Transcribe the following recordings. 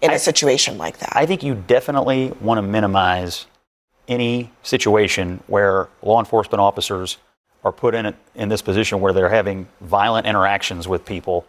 in a situation like that. I think you definitely want to minimize any situation where law enforcement officers are put in this position where they're having violent interactions with people.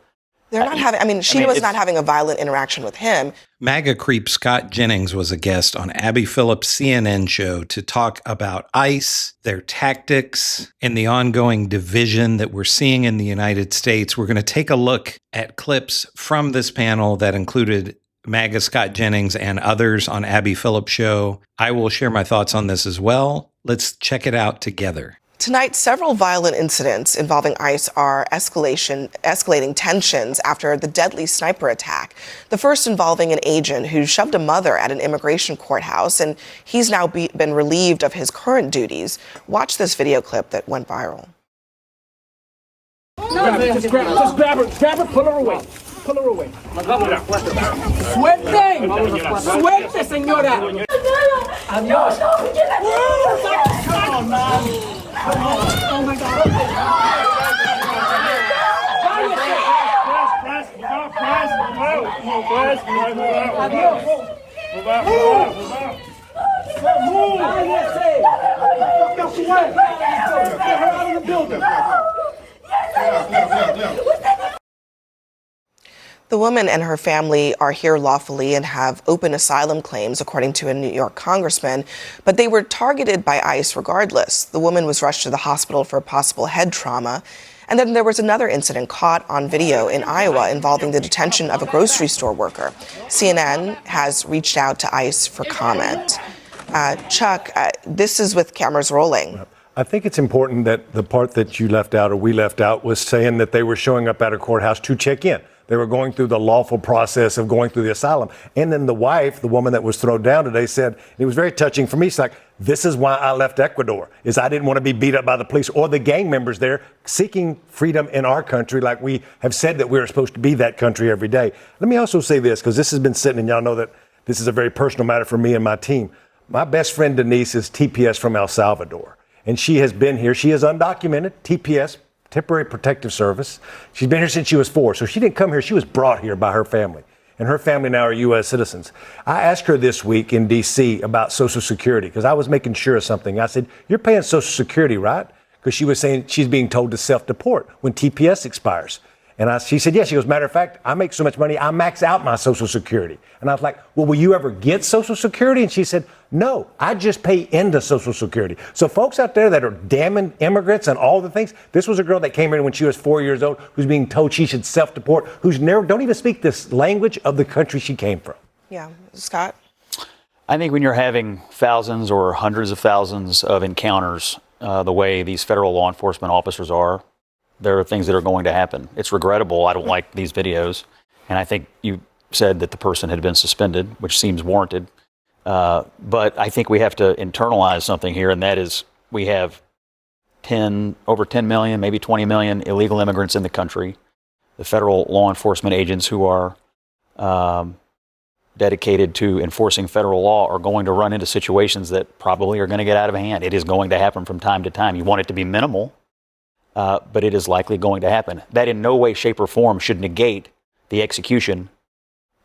They're not having, Sheena was not having a violent interaction with him. MAGA creep Scott Jennings was a guest on Abby Phillip's CNN show to talk about ICE, their tactics, and the ongoing division that we're seeing in the United States. We're going to take a look at clips from this panel that included MAGA Scott Jennings and others on Abby Phillip's show. I will share my thoughts on this as well. Let's check it out together. Tonight, several violent incidents involving ICE are escalating tensions after the deadly sniper attack. The first involving an agent who shoved a mother at an immigration courthouse, and he's now been relieved of his current duties. Watch this video clip that went viral. No, just grab her, pull her away. Pull her away. Suerte, suerte, señora. Adiós. Come on, man. Oh my God. The woman and her family are here lawfully and have open asylum claims, according to a New York congressman, but they were targeted by ICE regardless. The woman was rushed to the hospital for possible head trauma. And then there was another incident caught on video in Iowa involving the detention of a grocery store worker. CNN has reached out to ICE for comment. Chuck, this is with cameras rolling. I think it's important that the part that you left out or we left out was saying that they were showing up at a courthouse to check in. They were going through the lawful process of going through the asylum. And then the wife, the woman that was thrown down today, said, it was very touching for me. She's like, this is why I left Ecuador, is I didn't want to be beat up by the police or the gang members there seeking freedom in our country, like we have said that we're supposed to be that country every day. Let me also say this, because this has been sitting, and y'all know that this is a very personal matter for me and my team. My best friend, Denise, is TPS from El Salvador, and she has been here. She is undocumented, TPS, Temporary Protective Service. She's been here since she was 4, so she didn't come here. She was brought here by her family, and her family now are U.S. citizens. I asked her this week in D.C. about Social Security because I was making sure of something. I said, you're paying Social Security, right? Because she was saying she's being told to self-deport when TPS expires. And she said, yes. She goes, matter of fact, I make so much money, I max out my Social Security. And I was like, well, will you ever get Social Security? And she said, no, I just pay into Social Security. So folks out there that are damning immigrants and all the things, this was a girl that came in when she was 4 years old, who's being told she should self-deport, who's never, don't even speak this language of the country she came from. Yeah. Scott? I think when you're having thousands or hundreds of thousands of encounters, the way these federal law enforcement officers are, there are things that are going to happen. It's regrettable. I don't like these videos. And I think you said that the person had been suspended, which seems warranted. But I think we have to internalize something here, and that is we have over 10 million, maybe 20 million illegal immigrants in the country. The federal law enforcement agents who are dedicated to enforcing federal law are going to run into situations that probably are going to get out of hand. It is going to happen from time to time. You want it to be minimal, but it is likely going to happen. That in no way, shape, or form should negate the execution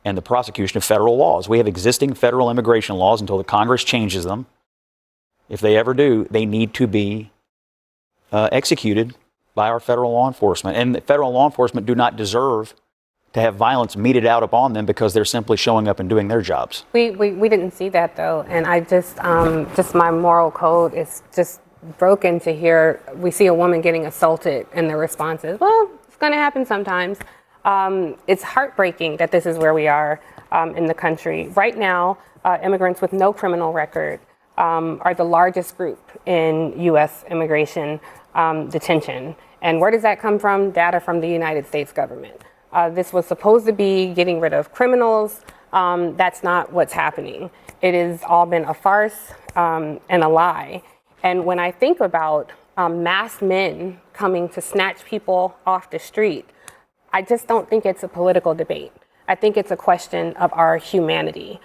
and the prosecution of federal laws. We have existing federal immigration laws until the Congress changes them. If they ever do, they need to be executed by our federal law enforcement. And the federal law enforcement do not deserve to have violence meted out upon them because they're simply showing up and doing their jobs. We didn't see that, though. And I just my moral code is just broken to hear we see a woman getting assaulted and the response is, well, it's going to happen sometimes. It's heartbreaking that this is where we are in the country. Right now, immigrants with no criminal record are the largest group in U.S. immigration detention. And where does that come from? Data from the United States government. This was supposed to be getting rid of criminals. That's not what's happening. It has all been a farce and a lie. And when I think about masked men coming to snatch people off the street, I just don't think it's a political debate. I think it's a question of our humanity.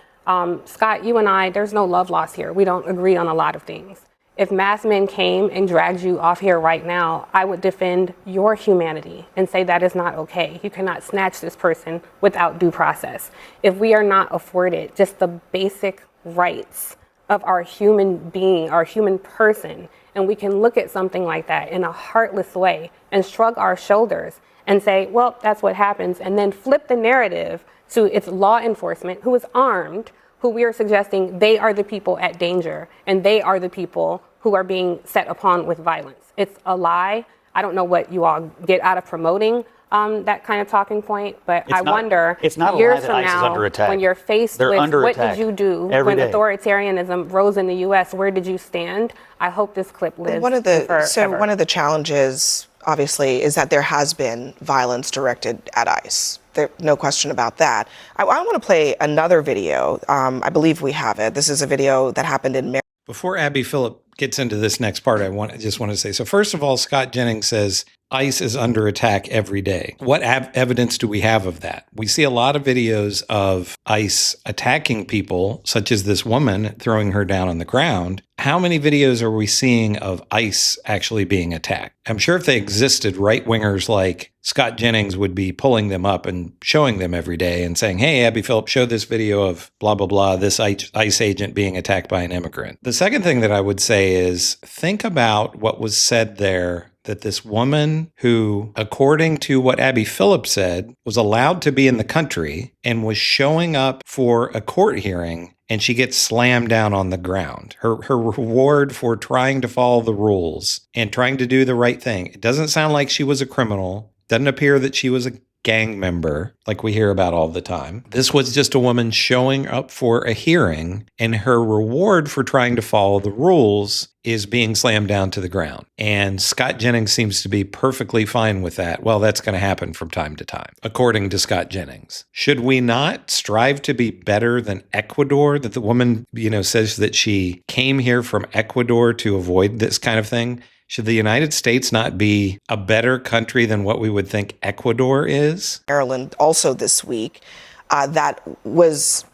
Scott, you and I, there's no love lost here. We don't agree on a lot of things. If mass men came and dragged you off here right now, I would defend your humanity and say that is not okay. You cannot snatch this person without due process. If we are not afforded just the basic rights of our human being, our human person, and we can look at something like that in a heartless way and shrug our shoulders and say, well, that's what happens, and then flip the narrative to its law enforcement who is armed, who we are suggesting they are the people at danger and they are the people who are being set upon with violence. It's a lie. I don't know what you all get out of promoting that kind of talking point, but I wonder it's not years a lie that from ICE is now, under attack. when you're faced They're with under what attack did you do every when day. authoritarianism rose in the U.S., where did you stand? I hope this clip lives One of the challenges, obviously, is that there has been violence directed at ICE. No question about that. I want to play another video. I believe we have it. This is a video that happened in Maryland. Before Abby Phillip gets into this next part, I just want to say, so first of all, Scott Jennings says ICE is under attack every day. What evidence do we have of that? We see a lot of videos of ICE attacking people, such as this woman throwing her down on the ground. How many videos are we seeing of ICE actually being attacked? I'm sure if they existed, right-wingers like Scott Jennings would be pulling them up and showing them every day and saying, hey, Abby Phillip, show this video of blah, blah, blah, this ICE agent being attacked by an immigrant. The second thing that I would say is think about what was said there, that this woman who, according to what Abby Phillip said, was allowed to be in the country and was showing up for a court hearing, and she gets slammed down on the ground. Her reward for trying to follow the rules and trying to do the right thing. It doesn't sound like she was a criminal. Doesn't appear that she was a gang member like we hear about all the time. This was just a woman showing up for a hearing, and her reward for trying to follow the rules is being slammed down to the ground. And Scott Jennings seems to be perfectly fine with that. Well, that's going to happen from time to time, according to Scott Jennings. Should we not strive to be better than Ecuador? That the woman, says that she came here from Ecuador to avoid this kind of thing. Should the United States not be a better country than what we would think Ecuador is? Maryland also this week, that was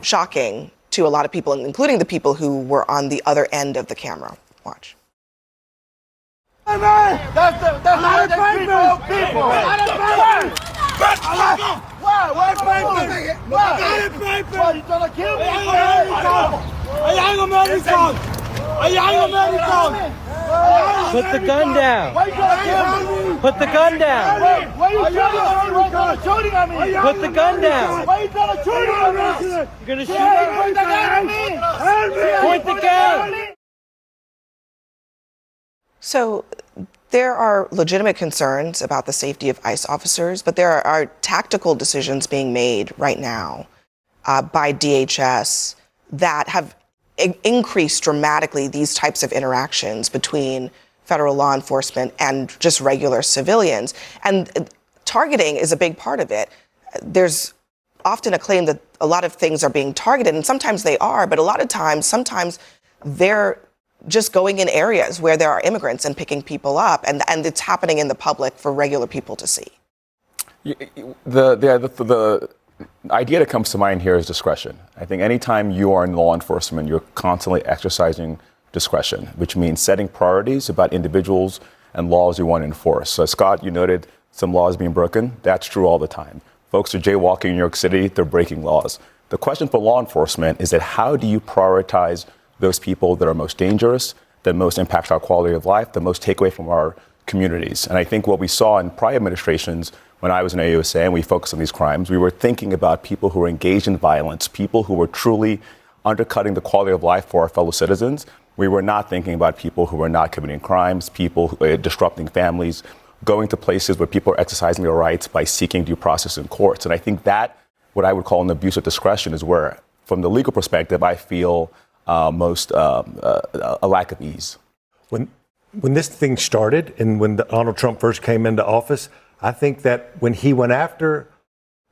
shocking to a lot of people, including the people who were on the other end of the camera. Watch. Hey man, that's how they treat people. Why? Why you trying to kill me? Put the gun down. Why you trying to kill me? Put the gun down. Why you shooting at me? Put the gun down. Why you trying to shoot at me? You're gonna shoot at me? Point the gun. So there are legitimate concerns about the safety of ICE officers, but there are tactical decisions being made right now by DHS that have increased dramatically these types of interactions between federal law enforcement and just regular civilians. And targeting is a big part of it. There's often a claim that a lot of things are being targeted, and sometimes they are, but a lot of times, sometimes they're just going in areas where there are immigrants and picking people up, and it's happening in the public for regular people to see. The idea that comes to mind here is discretion. I think anytime you are in law enforcement, you're constantly exercising discretion, which means setting priorities about individuals and laws you want to enforce. So Scott, you noted some laws being broken. That's true all the time. Folks are jaywalking in New York City, they're breaking laws. The question for law enforcement is that how do you prioritize those people that are most dangerous, that most impact our quality of life, that most take away from our communities? And I think what we saw in prior administrations, when I was in AUSA and we focused on these crimes, we were thinking about people who were engaged in violence, people who were truly undercutting the quality of life for our fellow citizens. We were not thinking about people who were not committing crimes, people who are disrupting families, going to places where people are exercising their rights by seeking due process in courts. And I think that, what I would call an abuse of discretion, is where, from the legal perspective, I feel most a lack of ease. When this thing started and when Donald Trump first came into office, I think that when he went after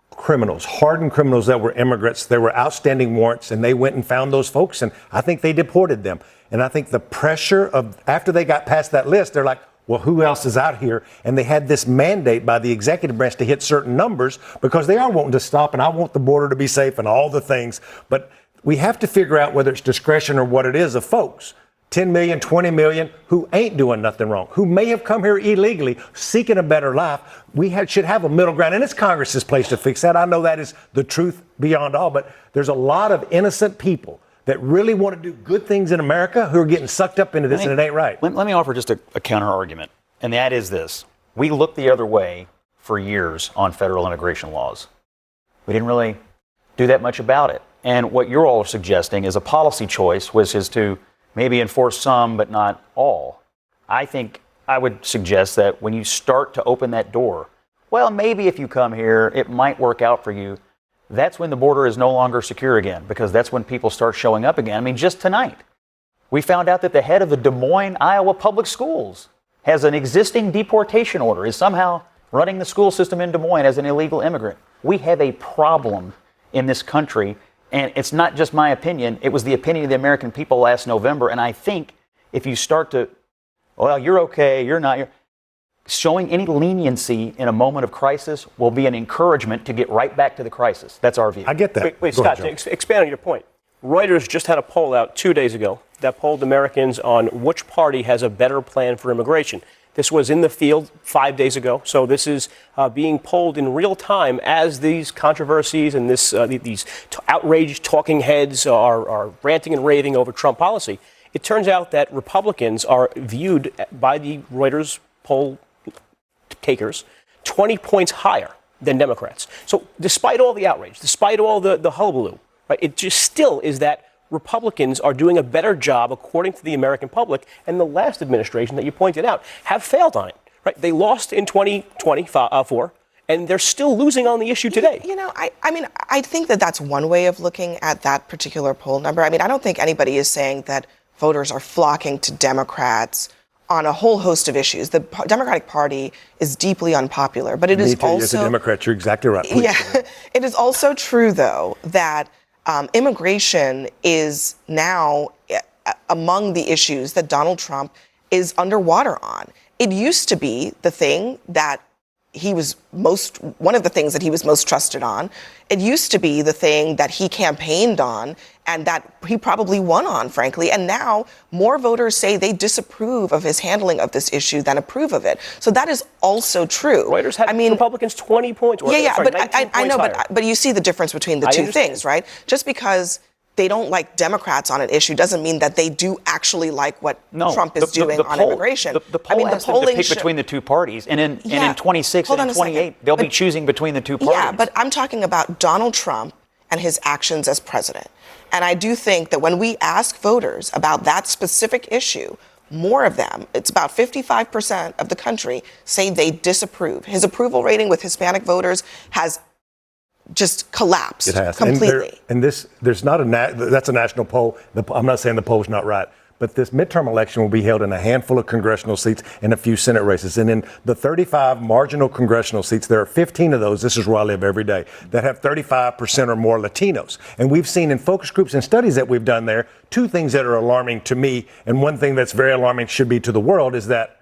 criminals, hardened criminals that were immigrants, there were outstanding warrants, and they went and found those folks, and I think they deported them. And I think the pressure of, after they got past that list, they're like, well, who else is out here? And they had this mandate by the executive branch to hit certain numbers because they are wanting to stop, and I want the border to be safe and all the things. But we have to figure out whether it's discretion or what it is of folks. 10 million, 20 million who ain't doing nothing wrong, who may have come here illegally seeking a better life. Should have a middle ground, and it's Congress's place to fix that. I know that is the truth beyond all, but there's a lot of innocent people that really want to do good things in America who are getting sucked up into this, and it ain't right. Let me offer just a counter argument, and that is this. We looked the other way for years on federal immigration laws. We didn't really do that much about it. And what you're all suggesting is a policy choice, which is to maybe enforce some but not all. I think I would suggest that when you start to open that door, well, maybe if you come here, it might work out for you. That's when the border is no longer secure again, because that's when people start showing up again. I mean, just tonight, we found out that the head of the Des Moines, Iowa public schools has an existing deportation order, is somehow running the school system in Des Moines as an illegal immigrant. We have a problem in this country. And it's not just my opinion. It was the opinion of the American people last November. And I think if you start to, well, you're okay, you're not, showing any leniency in a moment of crisis will be an encouragement to get right back to the crisis. That's our view. I get that. Wait, Scott, to expand on your point. Reuters just had a poll out 2 days ago that polled Americans on which party has a better plan for immigration. This was in the field 5 days ago, so this is being polled in real time as these controversies and these outraged talking heads are ranting and raving over Trump policy. It turns out that Republicans are viewed by the Reuters poll takers 20 points higher than Democrats. So despite all the outrage, despite all the hullabaloo, right, it just still is that Republicans are doing a better job, according to the American public, and the last administration that you pointed out have failed on it. Right? They lost in 2024, and they're still losing on the issue today. I mean, I think that that's one way of looking at that particular poll number. I mean, I don't think anybody is saying that voters are flocking to Democrats on a whole host of issues. The Democratic Party is deeply unpopular, but it is also... As a Democrat, you're exactly right. Please. Yeah, it is also true, though, that immigration is now among the issues that Donald Trump is underwater on. It used to be the thing that one of the things that he was most trusted on. It used to be the thing that he campaigned on and that he probably won on, frankly. And now more voters say they disapprove of his handling of this issue than approve of it. So that is also true. Reuters had Republicans 20 points. I know, but you see the difference between the two things, right? Just because they don't like Democrats on an issue doesn't mean that they do actually like what Trump is doing on immigration. The poll has them to pick between the two parties, and in 26 and in 28, they'll be choosing between the two parties. Yeah, but I'm talking about Donald Trump and his actions as president. And I do think that when we ask voters about that specific issue, more of them, it's about 55% of the country, say they disapprove. His approval rating with Hispanic voters has just collapsed. It has completely. There's not that's a national poll. I'm not saying the poll's not right, but this midterm election will be held in a handful of congressional seats and a few Senate races. And in the 35 marginal congressional seats, there are 15 of those, this is where I live every day, that have 35% or more Latinos. And we've seen in focus groups and studies that we've done there, two things that are alarming to me, and one thing that's very alarming should be to the world, is that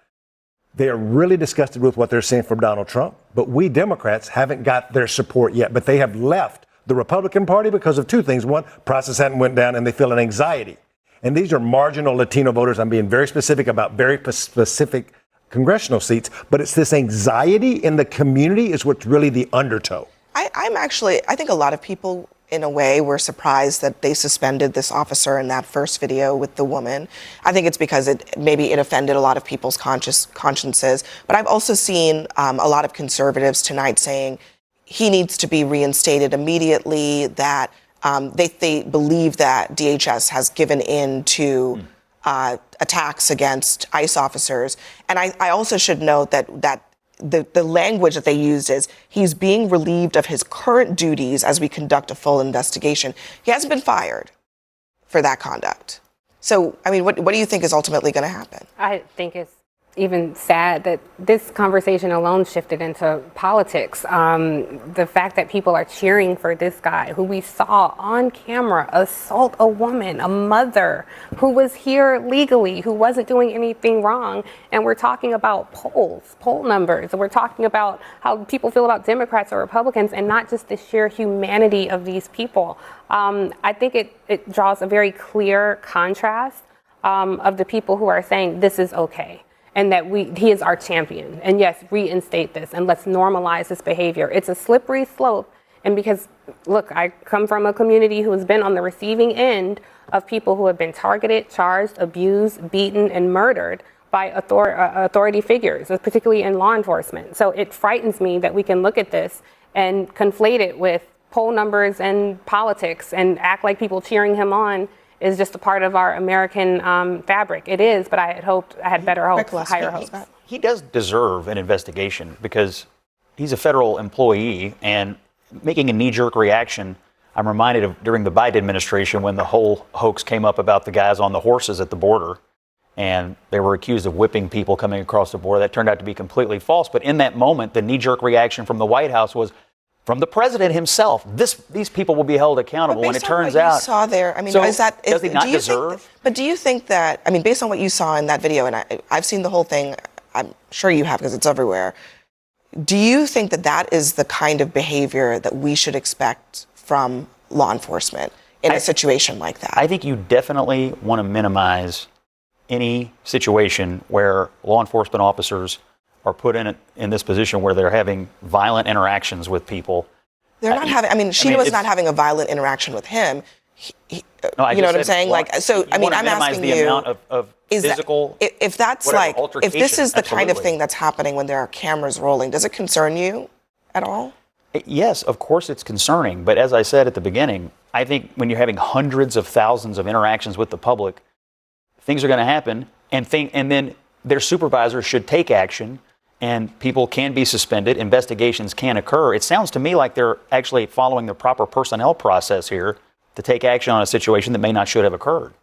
they are really disgusted with what they're seeing from Donald Trump, but we Democrats haven't got their support yet. But they have left the Republican Party because of two things. One, prices hadn't went down and they feel an anxiety. And these are marginal Latino voters. I'm being very specific about very specific congressional seats, but it's this anxiety in the community is what's really the undertow. I think a lot of people, in a way, were surprised that they suspended this officer in that first video with the woman. I think it's because it offended a lot of people's consciences. But I've also seen a lot of conservatives tonight saying he needs to be reinstated immediately, that they believe that DHS has given in to attacks against ICE officers. And I also should note that the language that they used is he's being relieved of his current duties as we conduct a full investigation. He hasn't been fired for that conduct. So, I mean, what do you think is ultimately going to happen? I think it's even sad that this conversation alone shifted into politics. The fact that people are cheering for this guy who we saw on camera assault a woman, a mother who was here legally, who wasn't doing anything wrong. And we're talking about poll numbers. And we're talking about how people feel about Democrats or Republicans and not just the sheer humanity of these people. I think it draws a very clear contrast of the people who are saying this is okay and that he is our champion. And yes, reinstate this and let's normalize this behavior. It's a slippery slope. And because, look, I come from a community who has been on the receiving end of people who have been targeted, charged, abused, beaten, and murdered by authority figures, particularly in law enforcement. So it frightens me that we can look at this and conflate it with poll numbers and politics and act like people cheering him on is just a part of our American fabric. It is, but I had better hopes, higher hopes. He does deserve an investigation because he's a federal employee, and making a knee-jerk reaction, I'm reminded of during the Biden administration when the whole hoax came up about the guys on the horses at the border, and they were accused of whipping people coming across the border. That turned out to be completely false. But in that moment, the knee-jerk reaction from the White House was from the president himself. These people will be held accountable. And it turns out, you saw there, I mean, so does he not deserve? But do you think that? I mean, based on what you saw in that video, and I've seen the whole thing. I'm sure you have because it's everywhere. Do you think that that is the kind of behavior that we should expect from law enforcement in a situation like that? I think you definitely want to minimize any situation where law enforcement officers are put in this position where they're having violent interactions with people. They're not having. I mean, Sheena was not having a violent interaction with him. No, you know what I'm saying? Like, so I mean, I'm asking the you. Amount of physical. If that's whatever, like, if this is the kind of absolutely. thing that's happening when there are cameras rolling, does it concern you at all? Yes, of course it's concerning. But as I said at the beginning, I think when you're having hundreds of thousands of interactions with the public, things are going to happen, and then their supervisors should take action, and people can be suspended. Investigations can occur. It sounds to me like they're actually following the proper personnel process here to take action on a situation that may not should have occurred.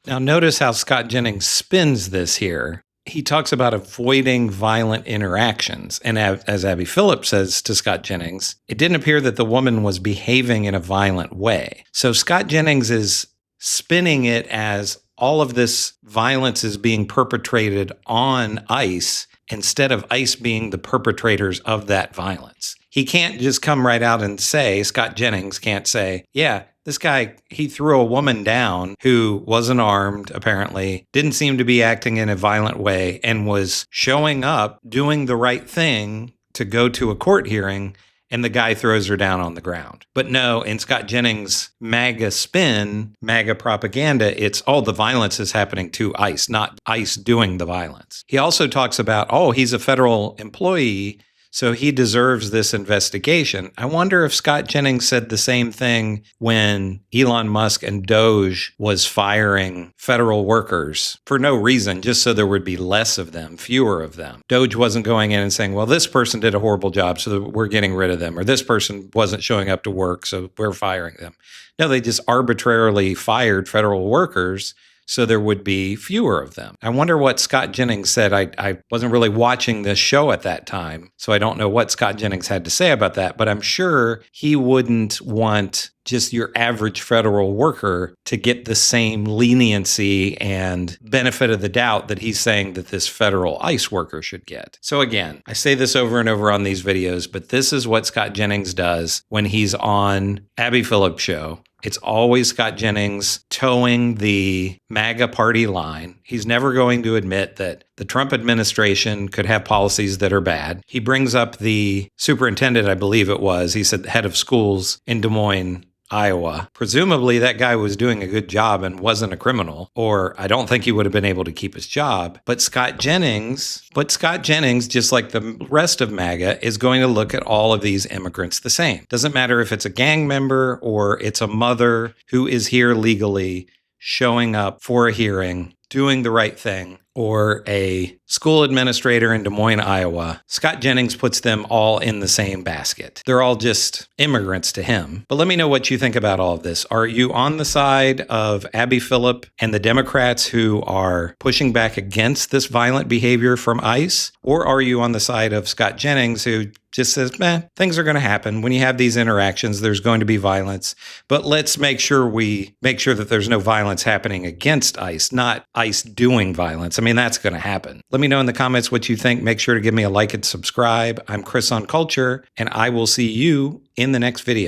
Now, notice how Scott Jennings spins this here. He talks about avoiding violent interactions. And as Abby Phillip says to Scott Jennings, it didn't appear that the woman was behaving in a violent way. So Scott Jennings is spinning it as all of this violence is being perpetrated on ICE instead of ICE being the perpetrators of that violence. He can't just come right out and say, Scott Jennings can't say, yeah, this guy, he threw a woman down who wasn't armed, apparently, didn't seem to be acting in a violent way, and was showing up, doing the right thing to go to a court hearing, and the guy throws her down on the ground. But no, in Scott Jennings' MAGA spin, MAGA propaganda, it's, oh, the violence is happening to ICE, not ICE doing the violence. He also talks about, oh, he's a federal employee, so he deserves this investigation. I wonder if Scott Jennings said the same thing when Elon Musk and Doge was firing federal workers for no reason, just so there would be less of them, fewer of them. Doge wasn't going in and saying, well, this person did a horrible job, so we're getting rid of them, or this person wasn't showing up to work, so we're firing them. No, they just arbitrarily fired federal workers so there would be fewer of them. I wonder what Scott Jennings said. I wasn't really watching this show at that time, so I don't know what Scott Jennings had to say about that, but I'm sure he wouldn't want just your average federal worker to get the same leniency and benefit of the doubt that he's saying that this federal ICE worker should get. So again, I say this over and over on these videos, but this is what Scott Jennings does when he's on Abby Phillip show. It's always Scott Jennings towing the MAGA party line. He's never going to admit that the Trump administration could have policies that are bad. He brings up the superintendent, I believe it was. He said the head of schools in Des Moines, Iowa. Presumably that guy was doing a good job and wasn't a criminal, or I don't think he would have been able to keep his job. But Scott Jennings, just like the rest of MAGA, is going to look at all of these immigrants the same. Doesn't matter if it's a gang member or it's a mother who is here legally, showing up for a hearing, doing the right thing, or a school administrator in Des Moines, Iowa. Scott Jennings puts them all in the same basket. They're all just immigrants to him. But let me know what you think about all of this. Are you on the side of Abby Phillip and the Democrats who are pushing back against this violent behavior from ICE? Or are you on the side of Scott Jennings who just says, things are going to happen. When you have these interactions, there's going to be violence. But let's make sure that there's no violence happening against ICE, not ICE doing violence. I mean, that's going to happen. Let me know in the comments what you think. Make sure to give me a like and subscribe. I'm Chris on Culture, and I will see you in the next video.